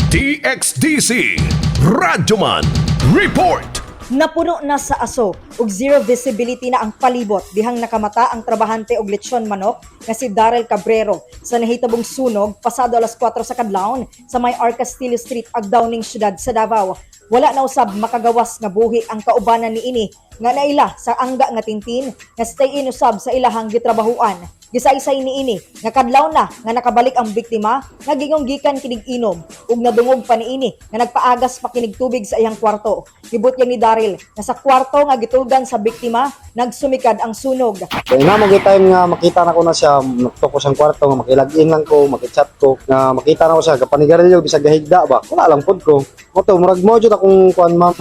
DXDC Radyoman Report. Napuno na sa aso ug zero visibility na ang palibot dihang nakamata ang trabahante og lechon manok nga si Darrell Cabrero sa nahitabong sunog pasado alas 4 sa kadlawon sa may R. Castillo Street, Agdauning Syudad sa Davao. Wala na usab makagawas nga buhi ang kaubanan niini nga naila sa angga nga tintin nga stay-in usab sa ilahang gitrabahuan. Gisaysay niini nga kadlaw na nga nakabalik ang biktima nga gingong gikan kinig inom ug nadungog pa niini nga nagpaagas pa kinig tubig sa iyang kwarto. Gibutyan ni Darrell nga sa kwarto nga gitulgan sa biktima nagsumikad ang sunog. Kaya nga mga time nga makita na ko na siya, nakto ko siyang kwarto, nga makilagin lang ko, makichat ko, nga makita na ko siya, kapanigarilyo, bisag gahigda ba? Wala lang pod ko. Moto, murag mo dyan akong kuan ma'am.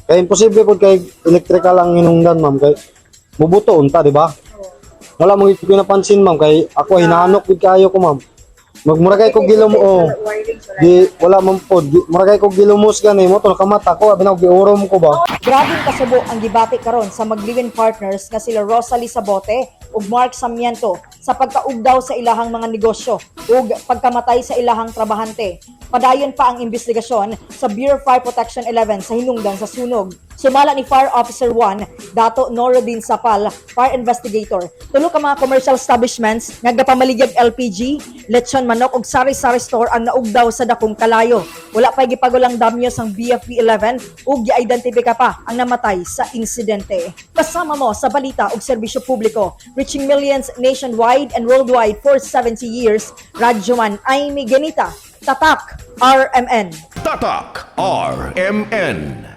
Kaya imposible pod kay electrical lang hinungdan ma'am, kay mubuto unta, di ba? Wala mong pinapansin ma'am, kay ako hinahanok gid kayo ko ma'am. Magmuragay ko gilom o. Di wala man pod. Muragay ko gilumos gani mo to nakamata ko, abi na giurom ko ba. Grabing kasubo ang gibati karon sa mag-live-in partners nga sila Rosalie Sabote ug Mark Samiento sa pagkaugdaw sa ilahang mga negosyo ug pagkamatay sa ilahang trabahante. Padayon pa ang investigasyon sa Bureau of Fire Protection 11 sa hinungdan sa sunog. Sumala ni Fire Officer 1, Dato Norodin Sapal, Fire Investigator. Tulo ka mga commercial establishments nga gapamaligag LPG, lechon manok ug sari-sari store ang naugdaw sa dakong kalayo. Wala pay gipagulang damyo sang BFP 11 ug gi-identify pa ang namatay sa insidente. Kasama mo sa balita ug serbisyo publiko, reaching millions nationwide and worldwide for 70 years. Radyoman Aimee Genita, Tatak RMN. Tatak RMN.